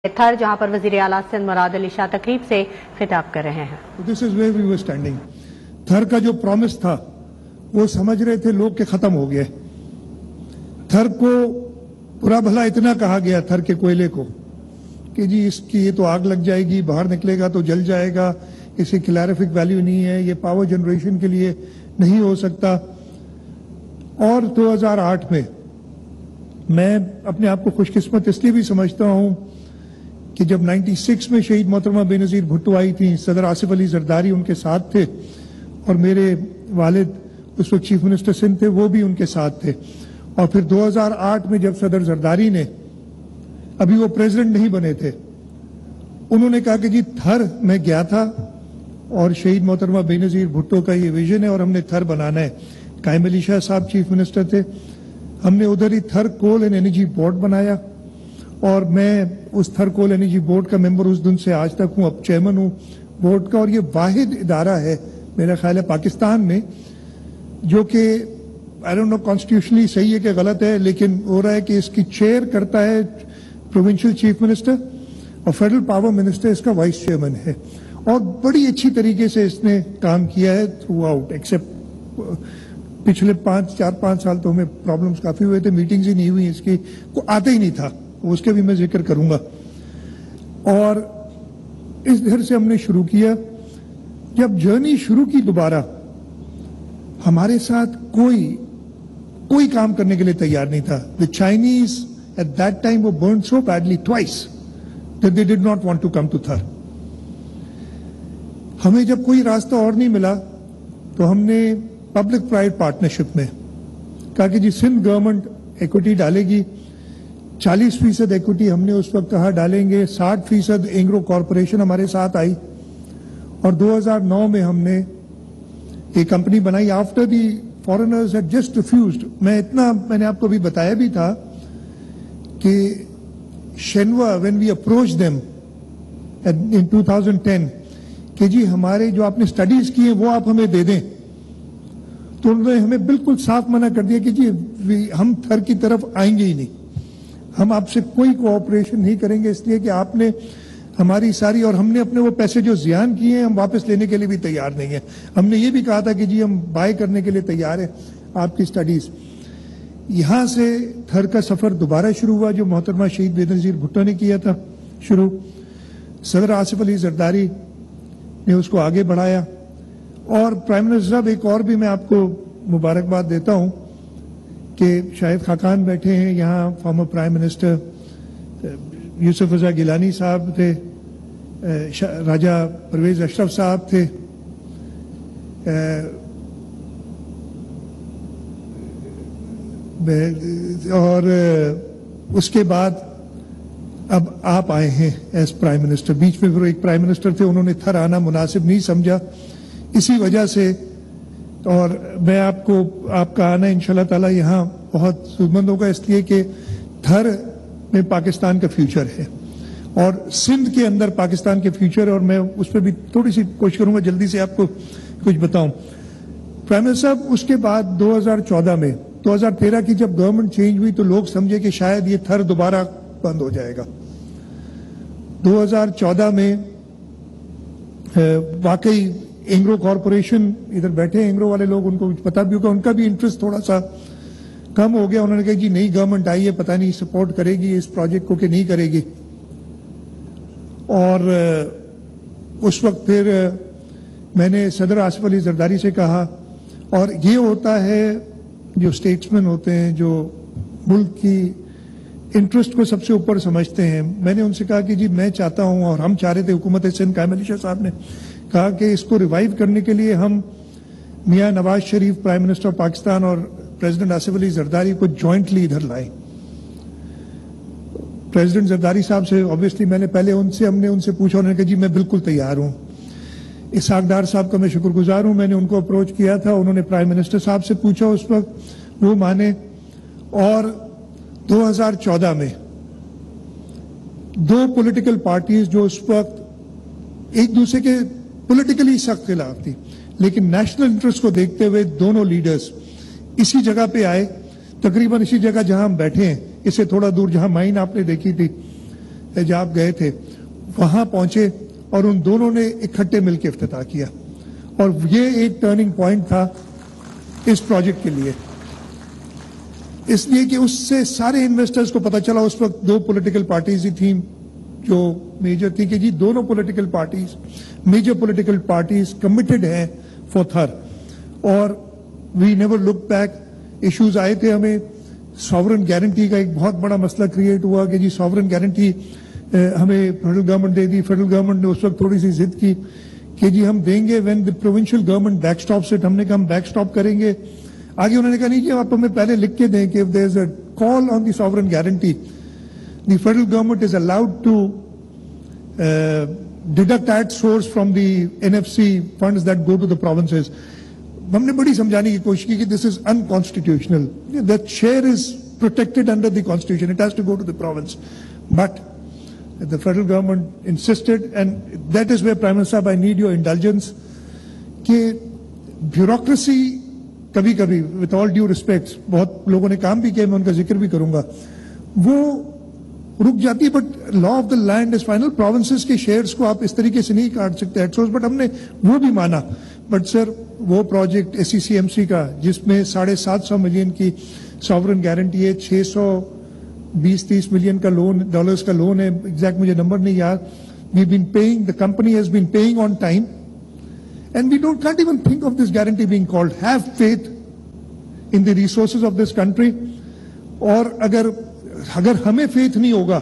تھر جہاں پر وزیر اعلیٰ سندھ مراد علی شاہ تقریب سے خطاب کر رہے ہیں. This is where we were standing. تھر کا جو پرومس تھا وہ سمجھ رہے تھے لوگ کہ ختم ہو گیا. تھر کو برا بھلا اتنا کہا گیا تھر کے کوئلے کو کہ جی اس کی یہ تو آگ لگ جائے گی, باہر نکلے گا تو جل جائے گا, اس کی کیلوریفک ویلیو نہیں ہے, یہ پاور جنریشن کے لیے نہیں ہو سکتا. اور 2008 میں اپنے آپ کو خوش قسمت اس لیے بھی سمجھتا ہوں کہ جب 96 میں شہید محترمہ بے نظیر بھٹو آئی تھیں, صدر آصف علی زرداری ان کے ساتھ تھے اور میرے والد اس وقت چیف منسٹر سندھ تھے, وہ بھی ان کے ساتھ تھے. اور پھر 2008 میں جب صدر زرداری نے, ابھی وہ پریزیڈنٹ نہیں بنے تھے, انہوں نے کہا کہ جی تھر میں گیا تھا اور شہید محترمہ بے نظیر بھٹو کا یہ ویژن ہے اور ہم نے تھر بنانا ہے. قائم علی شاہ صاحب چیف منسٹر تھے, ہم نے ادھر ہی تھر کول اینڈ انرجی بورڈ بنایا اور میں اس تھر کول انرجی بورڈ کا ممبر اس دن سے آج تک ہوں, اب چیئرمین ہوں بورڈ کا. اور یہ واحد ادارہ ہے میرا خیال ہے پاکستان میں جو کہ آئی ڈونٹ نو کانسٹیٹیوشنلی صحیح ہے کہ غلط ہے, لیکن ہو رہا ہے کہ اس کی چیئر کرتا ہے پروونشل چیف منسٹر اور فیڈرل پاور منسٹر اس کا وائس چیئرمین ہے. اور بڑی اچھی طریقے سے اس نے کام کیا ہے تھرو آؤٹ, ایکسیپٹ پچھلے 4-5 سال تو ہمیں پرابلمز کافی ہوئے تھے, میٹنگز ہی نہیں ہوئی, اس کی کو آتا ہی نہیں تھا, اس کے بھی میں ذکر کروں گا. اور اس گھر سے ہم نے شروع کیا. جب جرنی شروع کی دوبارہ, ہمارے ساتھ کوئی کام کرنے کے لیے تیار نہیں تھا. The Chinese at that time were burned so badly twice that they did not want to come to Thar. ہمیں جب کوئی راستہ اور نہیں ملا تو ہم نے پبلک پرائیویٹ پارٹنرشپ میں کہا کہ جی سندھ گورنمنٹ ایکوٹی ڈالے گی, 40% ایکوٹی ہم نے اس وقت کہا ڈالیں گے, 60% اینگرو کارپوریشن ہمارے ساتھ آئی اور 2009 میں ہم نے ایک کمپنی بنائی. After the foreigners had just refused, میں نے آپ کو بھی بتایا بھی تھا کہ Shenhua when we approach them in 2010 کہ جی ہمارے جو آپ نے اسٹڈیز کی ہیں وہ آپ ہمیں دے دیں, تو انہوں نے ہمیں بالکل صاف منع کر دیا کہ جی ہم تھر کی طرف آئیں گے ہی نہیں, ہم آپ سے کوئی کوآپریشن نہیں کریں گے, اس لیے کہ آپ نے ہماری ساری, اور ہم نے اپنے وہ پیسے جو زیان کیے ہیں ہم واپس لینے کے لیے بھی تیار نہیں ہیں. ہم نے یہ بھی کہا تھا کہ جی ہم بائی کرنے کے لیے تیار ہیں آپ کی اسٹڈیز. یہاں سے تھر کا سفر دوبارہ شروع ہوا جو محترمہ شہید بے نظیر بھٹو نے کیا تھا شروع. صدر آصف علی زرداری نے اس کو آگے بڑھایا اور پرائم منسٹر صاحب ایک اور بھی میں آپ کو مبارکباد دیتا ہوں کہ شاہد خاقان بیٹھے ہیں یہاں, فارمر پرائم منسٹر یوسف رضا گیلانی صاحب تھے, راجہ پرویز اشرف صاحب تھے, اور اس کے بعد اب آپ آئے ہیں ایز پرائم منسٹر. بیچ میں پھر ایک پرائم منسٹر تھے, انہوں نے تھر آنا مناسب نہیں سمجھا اسی وجہ سے, اور میں آپ کا آنا انشاءاللہ تعالی یہاں بہت سودمند ہوگا اس لیے کہ تھر میں پاکستان کا فیوچر ہے اور سندھ کے اندر پاکستان کے فیوچر ہے, اور میں اس پہ بھی تھوڑی سی کوشش کروں گا جلدی سے آپ کو کچھ بتاؤں. پرائم منسٹر صاحب اس کے بعد 2013 کی جب گورنمنٹ چینج ہوئی تو لوگ سمجھے کہ شاید یہ تھر دوبارہ بند ہو جائے گا. 2014 میں واقعی اینگرو کارپوریشن ادھر بیٹھے اینگرو والے لوگ, ان کو پتا بھی ہوگا, ان کا بھی انٹرسٹ تھوڑا سا کم ہو گیا. انہوں نے کہا جی نئی گورنمنٹ آئی ہے, پتہ نہیں سپورٹ کرے گی اس پروجیکٹ کو کہ نہیں کرے گی. اور اس وقت پھر میں نے صدر آصف علی زرداری سے کہا, اور یہ ہوتا ہے جو اسٹیٹسمین ہوتے ہیں جو ملک کی انٹرسٹ کو سب سے اوپر سمجھتے ہیں, میں نے ان سے کہا کہ جی میں چاہتا ہوں, اور ہم چاہ رہے تھے, حکومت سندھ قائم علی شاہ صاحب نے کہا کہ اس کو ریوائیو کرنے کے لیے ہم Mian Nawaz Sharif prime minister of Pakistan اور پریزیڈنٹ آصف علی زرداری کو جوائنٹلی ادھر لائیں. پریزیڈنٹ زرداری صاحب سے obviously میں نے پہلے ہم نے ان سے پوچھا, انہوں نے کہا جی میں بالکل تیار ہوں. اسحاق ڈار صاحب کا میں شکر گزار ہوں, میں نے ان کو اپروچ کیا تھا, انہوں نے پرائم منسٹر صاحب سے پوچھا اس وقت, وہ مانے. اور 2014 میں دو پولیٹیکل پارٹیز جو اس وقت ایک دوسرے کے پولیٹیکلی سخت خلاف تھی لیکن نیشنل انٹرسٹ کو دیکھتے ہوئے دونوں لیڈرز اسی جگہ پہ آئے, تقریباً اسی جگہ جہاں ہم بیٹھے ہیں, اس سے تھوڑا دور جہاں مائن آپ نے دیکھی تھی, جب آپ گئے تھے وہاں پہنچے اور ان دونوں نے اکٹھے مل کے افتتاح کیا, اور یہ ایک ٹرننگ پوائنٹ تھا اس پروجیکٹ کے لیے, اس لیے کہ اس سے سارے انویسٹرز کو پتا چلا. اس وقت 2 پولیٹیکل پارٹیز ہی تھیں جو میجر تھی کہ جی دونوں political parties, major political parties committed ہیں فار تھر, اور we never look back. Issues آئے تھے ہمیں, ساورن گارنٹی کا ایک بہت بڑا مسئلہ کریٹ ہوا کہ جی ساورن گارنٹی ہمیں فیڈرل گورنمنٹ دے دی. فیڈرل گورنمنٹ نے اس وقت تھوڑی سی ضد کی کہ جی ہم دیں گے when the provincial government back stops it. ہم نے کہا ہم بیک اسٹاپ کریں گے. آگے انہوں نے کہا نہیں جی آپ ہمیں پہلے لکھ کے دیں کہ if there is a call on the sovereign guarantee, the federal government is allowed to deduct at source from the NFC funds that go to the provinces. ہم نے بڑی سمجھانے کی کوشش کی کہ this is unconstitutional. That share is protected under the constitution. It has to go to the province. But the federal government insisted, and that is where Prime Minister, I need your indulgence, کہ bureaucracy کبھی کبھی with all due respects, بہت لوگوں نے کام بھی کیا, میں ان کا ذکر بھی کروں گا, وہ رک جاتی ہے. But law of the land is final. Provinces کے شیئرز کو آپ اس طریقے سے نہیں کاٹ سکتے ایٹ سورس, بٹ ہم نے وہ بھی مانا. بٹ سر وہ پروجیکٹ SCCMC کا جس میں 750 ملین کی ساورن گارنٹی ہے, 620-30 ملین کا لون, ڈالرز کا لون ہے, ایگزیکٹ مجھے نمبر نہیں یاد. We been paying, the company has been paying on time, and we can't even think of this guarantee being called. Have faith in the resources of this country. اور اگر ہمیں faith نہیں ہوگا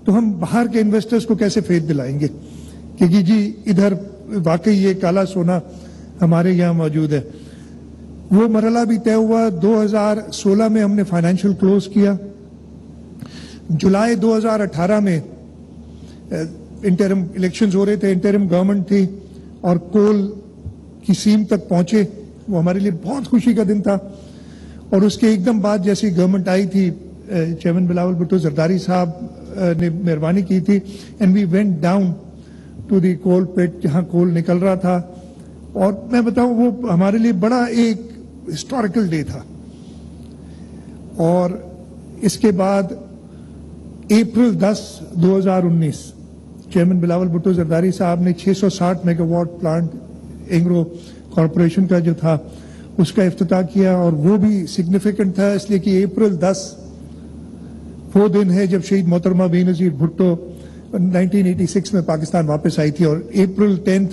تو ہم باہر کے انویسٹرز کو کیسے فیتھ دلائیں گے کہ جی ادھر واقعی یہ کالا سونا ہمارے یہاں موجود ہے. وہ مرحلہ بھی طے ہوا. 2016 میں ہم نے فائنینشیل کلوز کیا. جولائی 2018 میں انٹرم الیکشنز ہو رہے تھے, انٹرم گورنمنٹ تھی, اور کول کی سیم تک پہنچے. وہ ہمارے لیے بہت خوشی کا دن تھا. اور اس کے ایک دم بعد جیسی گورنمنٹ آئی تھی, چیئرمین بلاول بھٹو زرداری صاحب نے مہربانی کی تھی, and we went down to the coal pit جہاں کول نکل رہا تھا. اور میں بتاؤں وہ ہمارے لیے بڑا ایک ہسٹوریکل ڈے تھا. اور اس کے بعد اپریل 10, 2019 چیئرمین بلاول بھٹو زرداری صاحب نے 660 mega watt plant Engro corporation کا جو تھا اس کا افتتاح کیا. اور وہ بھی سگنیفیکنٹ تھا اس لیے کہ اپریل 10 وہ دن ہے جب شہید محترمہ بے نظیر بھٹو 1986 میں پاکستان واپس آئی تھی. اور اپریل 10,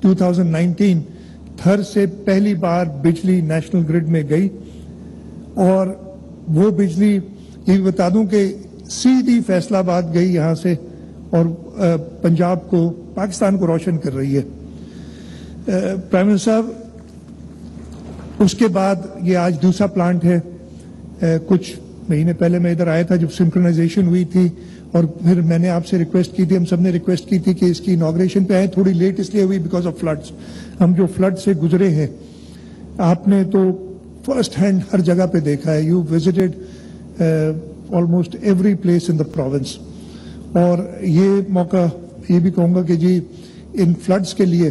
2019 تھر سے پہلی بار بجلی نیشنل گرڈ میں گئی. اور وہ بجلی یہ بھی بتا دوں کہ سیدھی فیصلہ آباد گئی یہاں سے, اور پنجاب کو, پاکستان کو روشن کر رہی ہے. پرائم منسٹر صاحب, اس کے بعد یہ آج دوسرا پلانٹ ہے. کچھ مہینے پہلے میں ادھر آیا تھا جب سنکرونائزیشن ہوئی تھی, اور پھر میں نے آپ سے ریکویسٹ کی تھی, ہم سب نے ریکویسٹ کی تھی کہ اس کی انوگریشن پہ آئے. تھوڑی لیٹ اس لیے ہوئی بیکاز آف فلڈس. ہم جو فلڈ سے گزرے ہیں آپ نے تو فرسٹ ہینڈ ہر جگہ پہ دیکھا ہے. You visited almost every place in the province. اور یہ موقع یہ بھی کہوں گا کہ جی ان فلڈس کے لیے,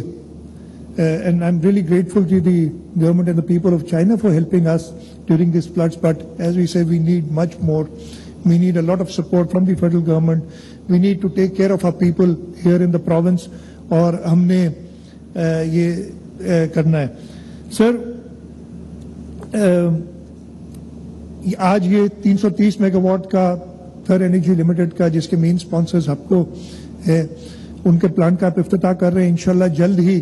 and I'm really grateful to the government and the people of China for helping us during these floods. But as we say, we need much more. We need a lot of support from the federal government. We need to take care of our people here in the province. اور ہم نے یہ کرنا ہے. سر, آج یہ 330 mega watt کا تھر energy limited کا جس کے مین اسپانسرز آپ کو ہے, ان کے پلانٹ کا آپ افتتاح کر رہے ہیں. انشاءاللہ جلد ہی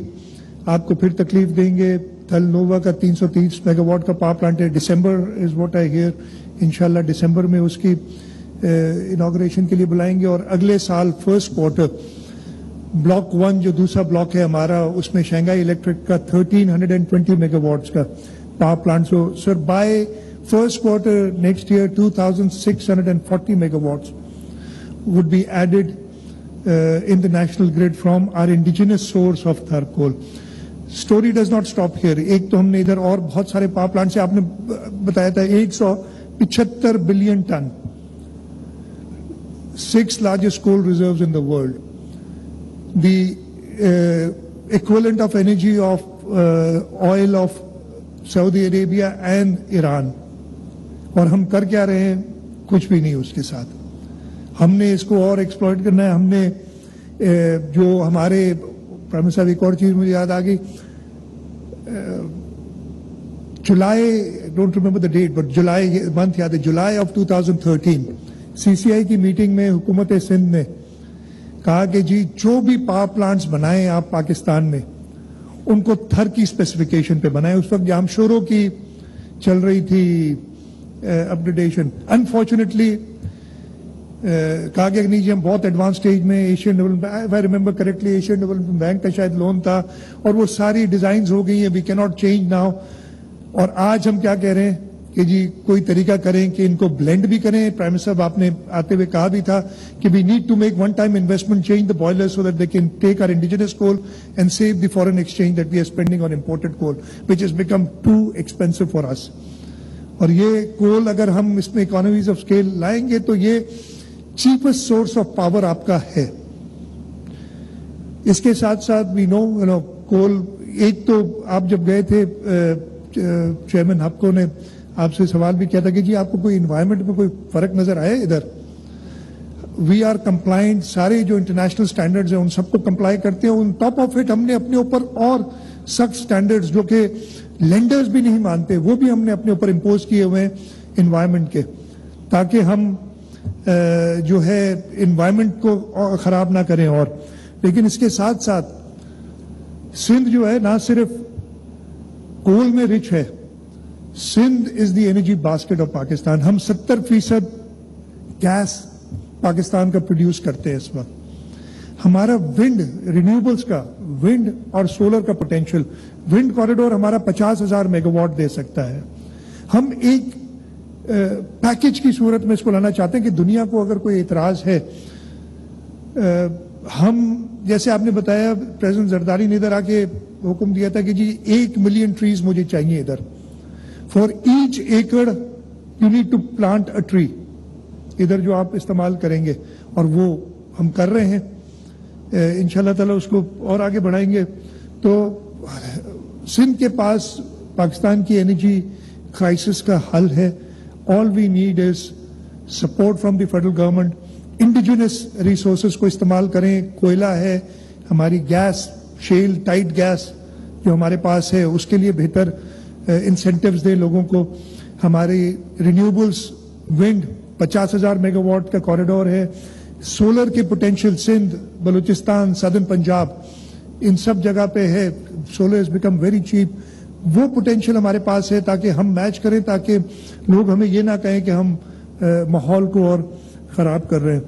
آپ کو پھر تکلیف دیں گے. تھل نووا کا 330 میگا واٹ کا پاور پلانٹ ہے. December is what I hear. انشاءاللہ ڈسمبر میں اس کی انوگریشن کے لیے بلائیں گے. اور اگلے سال فرسٹ کوارٹر بلاک 1 جو دوسرا بلاک ہے ہمارا, اس میں شنگھائی الیکٹرک کا 1320 میگا واٹس کا power plant. So sir by first quarter next year 2640 mega watts would be added in the national grid from our indigenous source of Thar coal. Story does not stop here. ایک تو ہم نے ادھر اور بہت سارے power plant سے آپ نے بتایا تھا 175 billion ton, 6 largest coal reserves in the world, the equivalent of energy of oil of Saudi Arabia and Iran. اور ہم کر کیا رہے ہیں؟ کچھ بھی نہیں اس کے ساتھ. ہم نے اس کو اور ایکسپلوئٹ کرنا ہے. ہم نے جو ہمارے پرائم منسٹر صاحب ایک اور چیز مجھے یاد آ گئی, July, don't remember the date but July month یاد ہے, جولائی آف 2013 CCI کی میٹنگ میں حکومت سندھ نے کہا کہ جی جو بھی پاور پلانٹس بنائیں آپ پاکستان میں ان کو تھر کی اسپیسیفکیشن پہ بنائیں. اس وقت جام شوروں کی چل رہی تھی اپڈیٹیشن. انفارچونیٹلی کہا گیا کہ نہیں جی ہم بہت ایڈوانس سٹیج میں, Asian development, I remember correctly Asian development bank کا شاید لون تھا اور وہ ساری ڈیزائنز ہو گئی ہیں, وی کی ناٹ چینج ناؤ. اور آج ہم کیا کہہ رہے ہیں کہ جی کوئی طریقہ کریں کہ ان کو بلینڈ بھی کریں. پرائم منسٹر صاحب آپ نے آتے ہوئے کہا بھی تھا کہ we need to make one time investment, change the boiler so that they can take our indigenous coal and save the foreign exchange that we are spending on imported coal which has become too expensive for us. اور یہ کول اگر ہم اس میں economies of scale لائیں گے تو یہ cheapest source of power آپ کا ہے. اس کے ساتھ ساتھ وی نو کول, ایک تو آپ جب گئے تھے چیئرمین ہپکو نے آپ سے سوال بھی کیا تھا کہ جی آپ کو کوئی انوائرمنٹ میں کوئی فرق نظر آئے ادھر. وی آر کمپلائنٹ, سارے جو انٹرنیشنل سٹینڈرڈز ہیں ان سب کو کمپلائی کرتے ہیں. ان ٹاپ آف اٹ ہم نے اپنے اوپر اور سخت سٹینڈرڈز جو کہ لینڈرز بھی نہیں مانتے وہ بھی ہم نے اپنے اوپر امپوز کیے ہوئے ہیں انوائرمنٹ کے, تاکہ ہم جو ہے انوائرمنٹ کو خراب نہ کریں. اور لیکن اس کے ساتھ ساتھ سندھ جو ہے نہ صرف کول میں رچ ہے, سندھ از the energy basket of Pakistan. ہم 70% گیس پاکستان کا پروڈیوس کرتے ہیں اس وقت. ہمارا ونڈ, رینیوبلز کا ونڈ اور سولر کا پوٹینشیل, ونڈ کوریڈور ہمارا 50,000 میگا واٹ دے سکتا ہے. ہم ایک پیکج کی صورت میں اس کو لانا چاہتے ہیں کہ دنیا کو اگر کوئی اعتراض ہے, ہم جیسے آپ نے بتایا پریزیڈنٹ زرداری نے ادھر آ کے حکم دیا تھا کہ جی 1 ملین ٹریز مجھے چاہیے ادھر. For each acre you need to plant a tree ادھر جو آپ استعمال کریں گے, اور وہ ہم کر رہے ہیں. انشاءاللہ تعالی اس کو اور آگے بڑھائیں گے. تو سندھ کے پاس پاکستان کی انرجی کرائسس کا حل ہے. All we need is support from the federal government. Indigenous resources کو استعمال کریں. کوئلہ ہے, ہماری گیس, شیل ٹائٹ گیس جو ہمارے پاس ہے اس کے لیے بہتر انسینٹیوز دیں لوگوں کو. ہماری رینیوبلز, ونڈ 50,000 میگا واٹ کا کوریڈور ہے. سولر کی پوٹینشیل سندھ, بلوچستان, سدرن پنجاب, ان سب جگہ پہ ہے. Solar is become very cheap. وہ پوٹینشیل ہمارے پاس ہے تاکہ ہم میچ کریں, تاکہ لوگ ہمیں یہ نہ کہیں کہ ہم ماحول کو اور خراب کر رہے ہیں.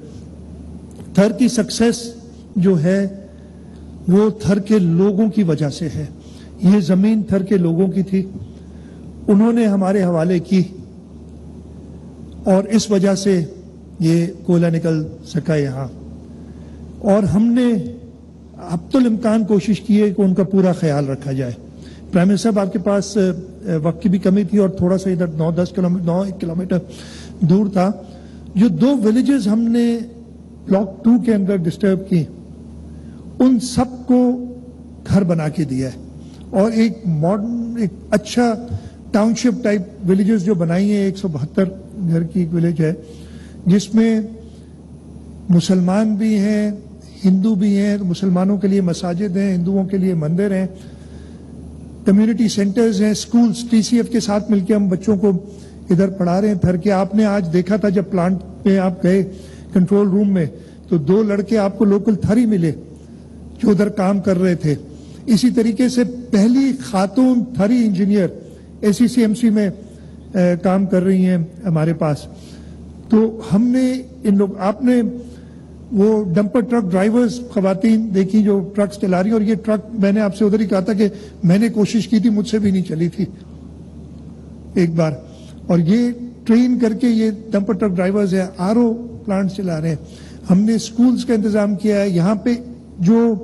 تھر کی سکسیس جو ہے وہ تھر کے لوگوں کی وجہ سے ہے. یہ زمین تھر کے لوگوں کی تھی, انہوں نے ہمارے حوالے کی اور اس وجہ سے یہ کوئلہ نکل سکا یہاں. اور ہم نے حتی الامکان کوشش کی ہے کہ ان کا پورا خیال رکھا جائے. پرائم منسٹر صاحب آپ کے پاس وقت کی بھی کمی تھی اور تھوڑا سا ادھر 9 کلومیٹر دور تھا. جو 2 ولیجز ہم نے بلاک 2 کے اندر ڈسٹرب کی, ان سب کو گھر بنا کے دیا ہے. اور ایک ماڈرن, ایک اچھا ٹاؤن شپ ٹائپ ولیجز جو بنائی ہیں, 172 گھر کی ایک ولیج ہے جس میں مسلمان بھی ہیں, ہندو بھی ہیں. مسلمانوں کے لیے مساجد ہیں, ہندوؤں کے لیے مندر ہیں, کمیونٹی سینٹرز ہیں, سکولز. TCF کے ساتھ مل کے ہم بچوں کو ادھر پڑھا رہے ہیں تھر کے. آپ نے آج دیکھا تھا جب پلانٹ میں آپ گئے کنٹرول روم میں تو 2 لڑکے آپ کو لوکل تھر ہی ملے جو ادھر کام کر رہے تھے. اسی طریقے سے پہلی خاتون تھری انجینئر ACCMC میں کام کر رہی ہیں ہمارے پاس. تو ہم نے ان لوگ, آپ نے وہ ڈمپر ٹرک ڈرائیورز خواتین دیکھی جو ٹرکس چلا رہی ہیں, اور یہ ٹرک میں نے آپ سے ادھر ہی کہا تھا کہ میں نے کوشش کی تھی, مجھ سے بھی نہیں چلی تھی ایک بار. اور یہ ٹرین کر کے یہ ڈمپر ٹرک ڈرائیورز ہیں, RO پلانٹ چلا رہے ہیں. ہم نے سکولز کا انتظام کیا ہے. یہاں پہ جو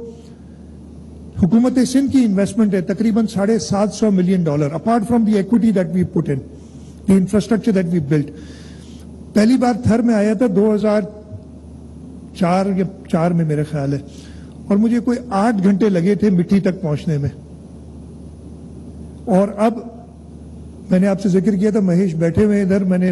حکومت سندھ کی انویسٹمنٹ ہے تقریباً $750 million, apart from the equity that we put in, the infrastructure that we built. پہلی بار تھر میں آیا تھا 2004 یا 4 میں میرا خیال ہے, اور مجھے کوئی 8 گھنٹے لگے تھے مٹی تک پہنچنے میں. اور اب میں نے آپ سے ذکر کیا تھا, مہیش بیٹھے ہوئے ادھر, میں نے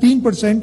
3%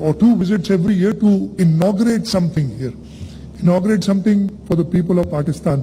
or 2 visits every year to inaugurate something here, inaugurate something for the people of Pakistan.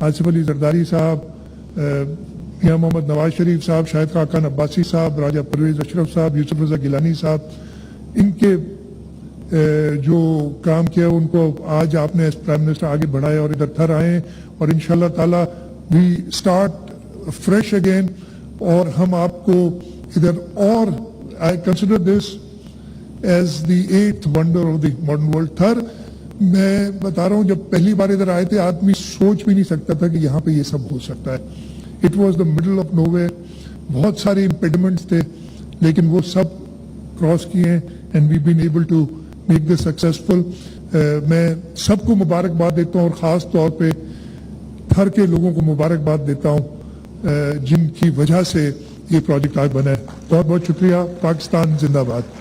Asif Ali Zardari صاحب, میاں محمد نواز شریف صاحب, شاہد خاقان عباسی صاحب, راجہ پرویز اشرف صاحب, یوسف رضا گیلانی صاحب, ان کے جو کام کیا ان کو آج آپ نے ایز پرائم منسٹر آگے بڑھایا اور ادھر تھر آئے, اور انشاءاللہ تعالی وی اسٹارٹ فریش اگین. اور ہم آپ کو ادھر, اور I consider this as the 8th wonder of the modern world. Thar میں بتا رہا ہوں, جب پہلی بار ادھر آئے تھے آدمی سوچ بھی نہیں سکتا تھا کہ یہاں پہ یہ سب ہو سکتا ہے. It was the middle of nowhere, بہت سارے امپیڈمنٹس تھے لیکن وہ سب کراس کیے ہیں, and we been able to make this successful. میں سب کو مبارکباد دیتا ہوں, اور خاص طور پہ تھر کے لوگوں کو مبارکباد دیتا ہوں جن کی وجہ سے یہ پروجیکٹ آج بنا ہے. بہت بہت شکریہ. پاکستان زندہ باد.